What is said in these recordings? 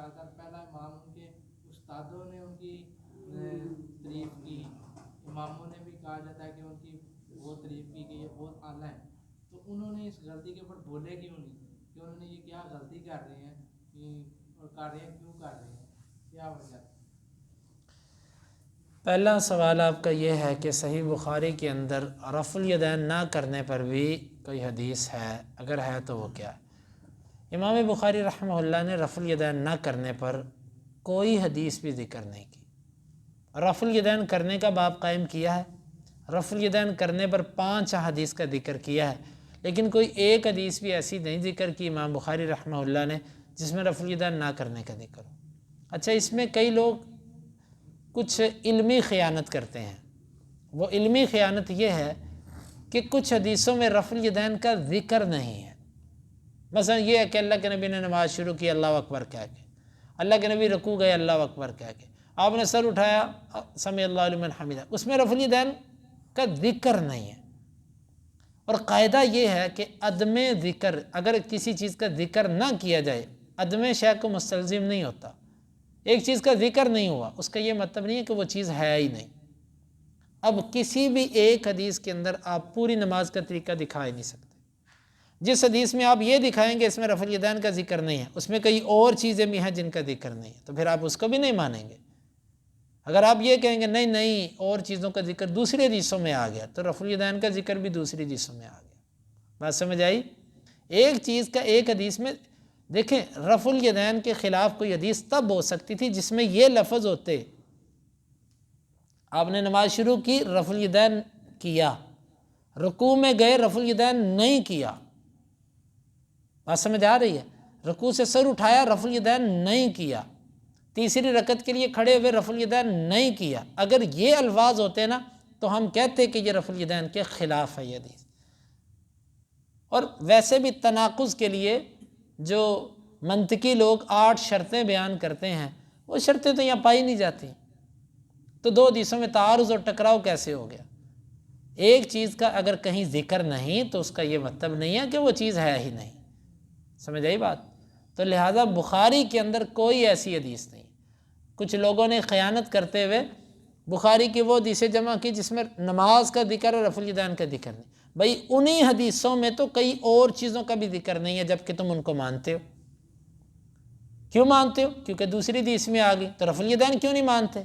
زیادہ تر پہلا امام ان کے استادوں نے ان کی تعریف کی، اماموں نے بھی کہا جاتا ہے کہ ان کی بہت تعریف کی کہ یہ بہت اعلیٰ ہے، تو انہوں نے اس غلطی کے اوپر بولے کیوں نہیں کہ انہوں نے یہ کیا غلطی کر رہے ہیں اور کر رہے ہیں، کیوں کر رہے ہیں، کیا وجہ؟ پہلا سوال آپ کا یہ ہے کہ صحیح بخاری کے اندر رفع الیدین نہ کرنے پر بھی کوئی حدیث ہے، اگر ہے تو وہ کیا ہے؟ امام بخاری رحمہ اللہ نے رفع الیدین نہ کرنے پر کوئی حدیث بھی ذکر نہیں کی۔ رفع الیدین کرنے کا باب قائم کیا ہے، رفع الیدین کرنے پر 5 حدیث کا ذکر کیا ہے، لیکن کوئی ایک حدیث بھی ایسی نہیں ذکر کی امام بخاری رحمہ اللہ نے جس میں رفع الیدین نہ کرنے کا ذکر ہو۔ اچھا، اس میں کئی لوگ کچھ علمی خیانت کرتے ہیں۔ وہ علمی خیانت یہ ہے کہ کچھ حدیثوں میں رفع الیدین کا ذکر نہیں ہے۔ مثلا یہ ہے کہ اللہ کے نبی نے نماز شروع کی اللہ اکبر کہہ کے، اللہ کے نبی رکوع گئے اللہ اکبر کہہ کے، آپ نے سر اٹھایا سمع اللہ لمن حمدہ، اس میں رفع الیدین کا ذکر نہیں ہے۔ اور قاعدہ یہ ہے کہ عدم ذکر، اگر کسی چیز کا ذکر نہ کیا جائے، عدم شے کو مستلزم نہیں ہوتا۔ ایک چیز کا ذکر نہیں ہوا اس کا یہ مطلب نہیں ہے کہ وہ چیز ہے ہی نہیں۔ اب کسی بھی ایک حدیث کے اندر آپ پوری نماز کا طریقہ دکھا ہی نہیں سکتے۔ جس حدیث میں آپ یہ دکھائیں گے اس میں رفع الیدین کا ذکر نہیں ہے، اس میں کئی اور چیزیں بھی ہیں جن کا ذکر نہیں ہے، تو پھر آپ اس کو بھی نہیں مانیں گے۔ اگر آپ یہ کہیں گے نہیں نہیں اور چیزوں کا ذکر دوسری حدیثوں میں آ گیا، تو رفع الیدین کا ذکر بھی دوسری حدیثوں میں آ گیا۔ بات سمجھ آئی؟ ایک چیز کا ایک حدیث میں دیکھیں، رفع الیدین کے خلاف کوئی حدیث تب ہو سکتی تھی جس میں یہ لفظ ہوتے، آپ نے نماز شروع کی رفع الیدین کیا، رکوع میں گئے رفع الیدین نہیں کیا۔ بات سمجھ آ رہی ہے؟ رکوع سے سر اٹھایا رفع الیدین نہیں کیا، تیسری رکعت کے لیے کھڑے ہوئے رفع الیدین نہیں کیا۔ اگر یہ الفاظ ہوتے نا تو ہم کہتے کہ یہ رفع الیدین کے خلاف ہے یہ حدیث۔ اور ویسے بھی تناقض کے لیے جو منطقی لوگ 8 شرطیں بیان کرتے ہیں، وہ شرطیں تو یہاں پائی نہیں جاتی، تو 2 حدیثوں میں تعارض اور ٹکراؤ کیسے ہو گیا؟ ایک چیز کا اگر کہیں ذکر نہیں تو اس کا یہ مطلب نہیں ہے کہ وہ چیز ہے ہی نہیں۔ سمجھ آئی بات؟ تو لہٰذا بخاری کے اندر کوئی ایسی حدیث نہیں۔ کچھ لوگوں نے خیانت کرتے ہوئے بخاری کی وہ حدیثیں جمع کی جس میں نماز کا ذکر اور رفع الیدین کا ذکر نہیں۔ بھائی انہی حدیثوں میں تو کئی اور چیزوں کا بھی ذکر نہیں ہے جبکہ تم ان کو مانتے ہو۔ کیوں مانتے ہو؟ کیونکہ دوسری حدیث میں آ گئی، تو رفع الیدین کیوں نہیں مانتے؟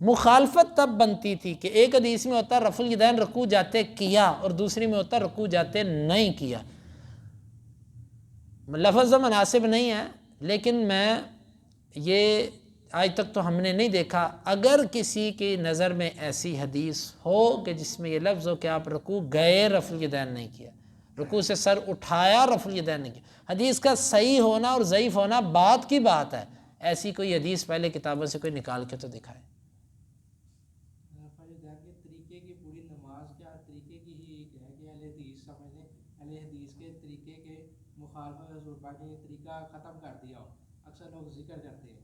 مخالفت تب بنتی تھی کہ ایک حدیث میں ہوتا رفع الیدین رکوع جاتے کیا اور دوسری میں ہوتا رکوع جاتے نہیں کیا۔ لفظ مناسب نہیں ہے، لیکن میں یہ آج تک تو ہم نے نہیں دیکھا، اگر کسی کی نظر میں ایسی حدیث ہو کہ جس میں یہ لفظ ہو کہ آپ رکوع گئے رفع الیدین نہیں کیا، رکوع سے سر اٹھایا رفع الیدین نہیں کیا، حدیث کا صحیح ہونا اور ضعیف ہونا بات کی بات ہے، ایسی کوئی حدیث پہلے کتابوں سے کوئی نکال کے تو دکھائے۔ رفع الیدین کے طریقے کی پوری نماز کیا طریقے کی ہی ایک ہے کہ اہل حدیث سمجھ لیں، اہل حدیث کے طریقے کے مخالفت رسول پاک نے یہ طریقہ ختم کر دیا ہو۔ اکثر لوگ ذکر کرتے ہیں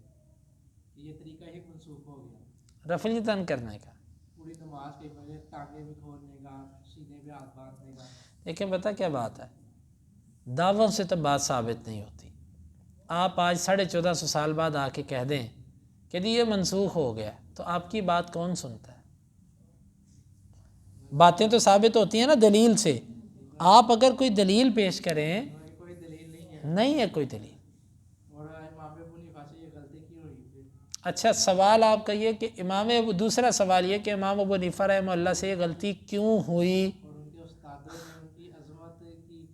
کہ یہ طریقہ ہی منسوخ ہو گیا رفع الیدین کرنے کا، پوری نماز کے بغیر ٹانگے بھی کھولنے کا، سینے پہ ہاتھ باندھنے کا۔ لیکن پتہ کیا بات ہے، دعووں سے تو بات ثابت نہیں ہوتی۔ آپ آج 1450 سال بعد آ کے کہہ دیں کہ یہ منسوخ ہو گیا، تو آپ کی بات کون سنتا ہے؟ باتیں تو ثابت ہوتی ہیں نا دلیل سے۔ آپ اگر کوئی دلیل پیش کریں، کوئی دلیل نہیں ہے، نہیں ہے کوئی دلیل۔ اور امام ابو حنیفہ سے یہ غلطی کیوں ہوئی پھر؟ اچھا، سوال آپ کا یہ کہ دوسرا سوال یہ کہ امام ابو حنیفہ رحمہ اللہ سے یہ غلطی کیوں ہوئی؟ اور ان کے استادوں نے ان کی عظمت کی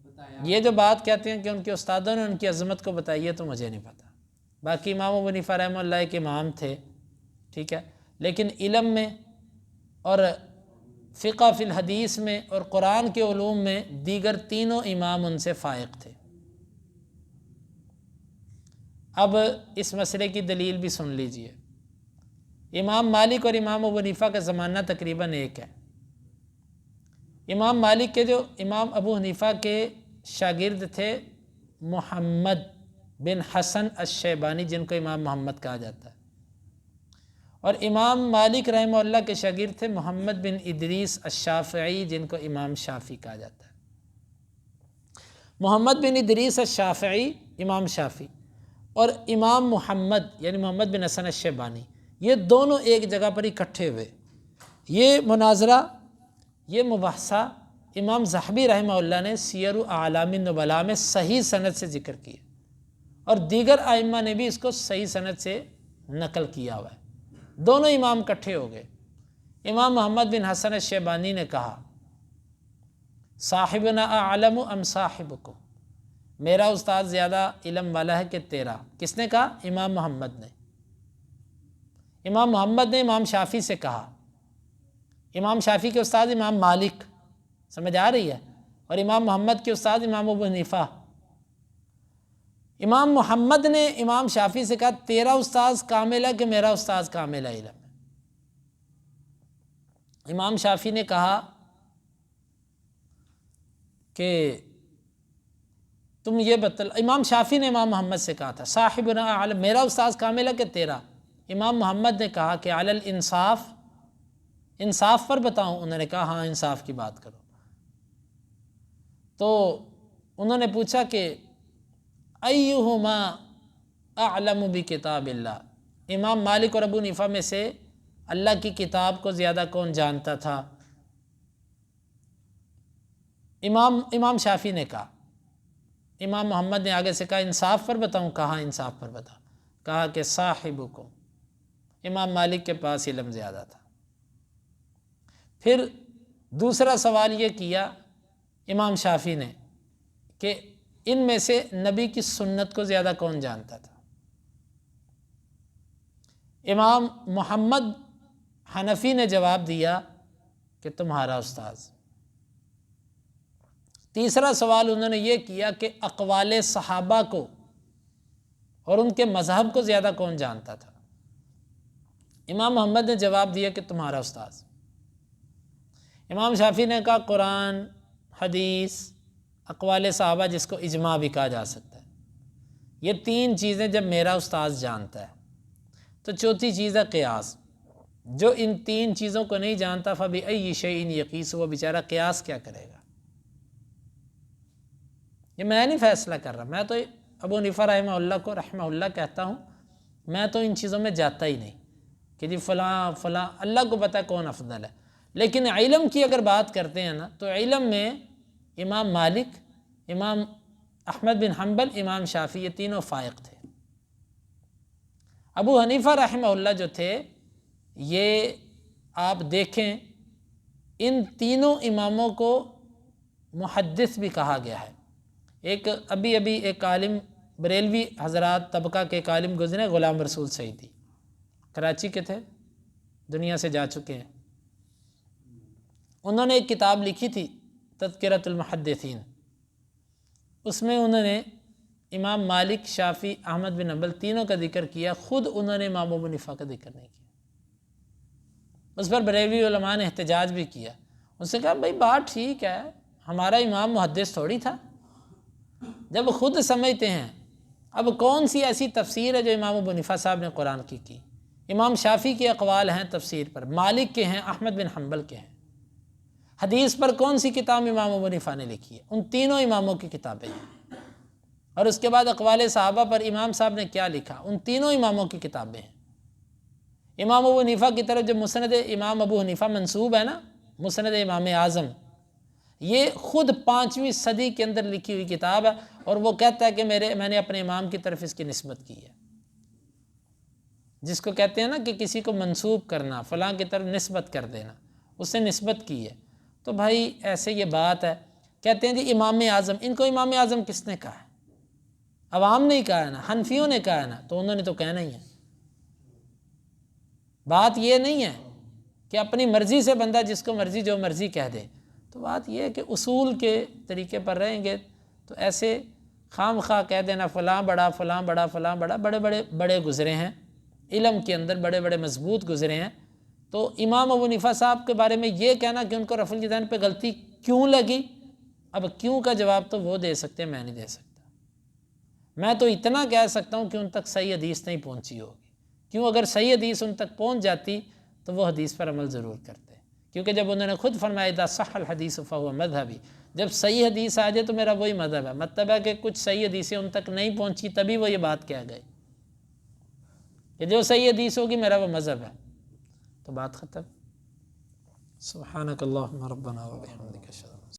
بتایا۔ یہ جو بات کہتے ہیں کہ ان کے استادوں نے ان کی عظمت کو بتائی ہے تو مجھے نہیں پتہ۔ باقی امام ابو حنیفہ رحمہ اللہ ایک امام تھے، ٹھیک ہے، لیکن علم میں اور فقہ فی الحدیث میں اور قرآن کے علوم میں دیگر تینوں امام ان سے فائق تھے۔ اب اس مسئلے کی دلیل بھی سن لیجئے۔ امام مالک اور امام ابو حنیفہ کا زمانہ تقریباً ایک ہے۔ امام مالک کے جو امام ابو حنیفہ کے شاگرد تھے محمد بن حسن الشیبانی، جن کو امام محمد کہا جاتا ہے، اور امام مالک رحمہ اللہ کے شاگرد تھے محمد بن ادریس الشافعی، جن کو امام شافعی کہا جاتا ہے۔ محمد بن ادریس الشافعی امام شافعی، اور امام محمد یعنی محمد بن حسن الشیبانی، یہ دونوں ایک جگہ پر اکٹھے ہوئے، یہ مناظرہ، یہ مباحثہ امام ذہبی رحمہ اللہ نے سیر اعلام النبلاء میں صحیح سند سے ذکر کیا، اور دیگر ائمہ نے بھی اس کو صحیح سند سے نقل کیا ہوا ہے۔ دونوں امام اکٹھے ہو گئے۔ امام محمد بن حسن الشیبانی نے کہا صاحبنا اعلم ام صاحبکم، میرا استاد زیادہ علم والا ہے کہ تیرا؟ کس نے کہا؟ امام محمد نے۔ امام محمد نے امام شافعی سے کہا، امام شافعی کے استاد امام مالک، سمجھ آ رہی ہے، اور امام محمد کے استاد امام ابو حنیفہ۔ امام محمد نے امام شافعی سے کہا تیرا استاد کامل ہے کہ میرا استاد کامل ہے علم میں؟ امام شافعی نے کہا کہ تم یہ امام شافعی نے امام محمد سے کہا تھا صاحبنا اعلم، میرا استاد کامل ہے کہ تیرا؟ امام محمد نے کہا کہ علی الانصاف، انصاف پر بتاؤں؟ انہوں نے کہا ہاں انصاف کی بات کرو۔ تو انہوں نے پوچھا کہ ایہما اعلم بکتاب اللہ، امام مالک اور ابو حنیفہ میں سے اللہ کی کتاب کو زیادہ کون جانتا تھا؟ امام شافعی نے کہا۔ امام محمد نے آگے سے کہا انصاف پر بتاؤں؟ کہا انصاف پر بتا۔ کہا کہ صاحبکم، امام مالک کے پاس علم زیادہ تھا۔ پھر دوسرا سوال یہ کیا امام شافعی نے کہ ان میں سے نبی کی سنت کو زیادہ کون جانتا تھا؟ امام محمد حنفی نے جواب دیا کہ تمہارا استاذ۔ تیسرا سوال انہوں نے یہ کیا کہ اقوال صحابہ کو اور ان کے مذہب کو زیادہ کون جانتا تھا؟ امام محمد نے جواب دیا کہ تمہارا استاذ۔ امام شافعی نے کہا قرآن، حدیث، اقوال صحابہ جس کو اجماع بھی کہا جا سکتا ہے، یہ تین چیزیں جب میرا استاذ جانتا ہے تو چوتھی چیز ہے قیاس۔ جو ان تین چیزوں کو نہیں جانتا فَبِأَيِّ شَيْءٍ يَقِيسُ، وہ بیچارہ قیاس کیا کرے گا؟ یہ میں نہیں فیصلہ کر رہا، میں تو ابو حنیفہ رحمہ اللہ کو رحمہ اللہ کہتا ہوں، میں تو ان چیزوں میں جاتا ہی نہیں کہ جی فلاں فلاں، اللہ کو پتہ ہے کون افضل ہے۔ لیکن علم کی اگر بات کرتے ہیں نا تو علم میں امام مالک، امام احمد بن حنبل، امام شافعی، یہ تینوں فائق تھے۔ ابو حنیفہ رحمہ اللہ جو تھے، یہ آپ دیکھیں ان تینوں اماموں کو محدث بھی کہا گیا ہے۔ ابھی ایک عالم بریلوی حضرات طبقہ کے ایک عالم گزرے، غلام رسول سعیدی، کراچی کے تھے، دنیا سے جا چکے ہیں۔ انہوں نے ایک کتاب لکھی تھی تذکرۃ المحدثین، اس میں انہوں نے امام مالک، شافعی، احمد بن حنبل تینوں کا ذکر کیا، خود انہوں نے امام ابو حنیفہ کا ذکر نہیں کیا۔ اس پر بریلوی علماء نے احتجاج بھی کیا، ان سے کہا بھائی بات ٹھیک ہے، ہمارا امام محدث تھوڑی تھا، جب خود سمجھتے ہیں۔ اب کون سی ایسی تفسیر ہے جو امام ابو حنیفہ صاحب نے قرآن کی؟ امام شافعی کے اقوال ہیں تفسیر پر، مالک کے ہیں، احمد بن حنبل کے ہیں۔ حدیث پر کون سی کتاب امام ابو حنیفہ نے لکھی ہے؟ ان تینوں اماموں کی کتابیں ہیں۔ اور اس کے بعد اقوال صحابہ پر امام صاحب نے کیا لکھا؟ ان تینوں اماموں کی کتابیں ہیں۔ امام ابو حنیفہ کی طرف جو مسند امام ابو حنیفہ منسوب ہے نا، مسند امام اعظم، یہ خود 5ویں صدی کے اندر لکھی ہوئی کتاب ہے، اور وہ کہتا ہے کہ میں نے اپنے امام کی طرف اس کی نسبت کی ہے۔ جس کو کہتے ہیں نا کہ کسی کو منسوب کرنا، فلاں کی طرف نسبت کر دینا، اس سے نسبت کی ہے۔ تو بھائی ایسے یہ بات ہے، کہتے ہیں جی امام اعظم، ان کو امام اعظم کس نے کہا ہے؟ عوام نے ہی کہا ہے نا، حنفیوں نے کہا ہے نا، تو انہوں نے تو کہنا ہی ہے۔ بات یہ نہیں ہے کہ اپنی مرضی سے بندہ جس کو مرضی جو مرضی کہہ دے، تو بات یہ ہے کہ اصول کے طریقے پر رہیں گے تو ایسے خام خواہ کہہ دینا فلاں بڑا فلاں بڑا فلاں بڑا، بڑے گزرے ہیں علم کے اندر، بڑے مضبوط گزرے ہیں۔ تو امام ابو حنیفہ صاحب کے بارے میں یہ کہنا کہ ان کو رفع الیدین پہ غلطی کیوں لگی، اب کیوں کا جواب تو وہ دے سکتے ہیں، میں نہیں دے سکتا۔ میں تو اتنا کہہ سکتا ہوں کہ ان تک صحیح حدیث نہیں پہنچی ہوگی، کیوں؟ اگر صحیح حدیث ان تک پہنچ جاتی تو وہ حدیث پر عمل ضرور کرتے، کیونکہ جب انہوں نے خود فرمایا اذا صح الحدیث فهو مذہبی، جب صحیح حدیث آ جائے تو میرا وہی مذہب ہے، مطلب ہے کہ کچھ صحیح حدیثیں ان تک نہیں پہنچی تبھی وہ یہ بات کہہ گئے کہ جو صحیح حدیث ہوگی میرا وہ مذہب ہے، تو بات ختم۔ سبحانک اللہم ربنا و بحمدک اشہد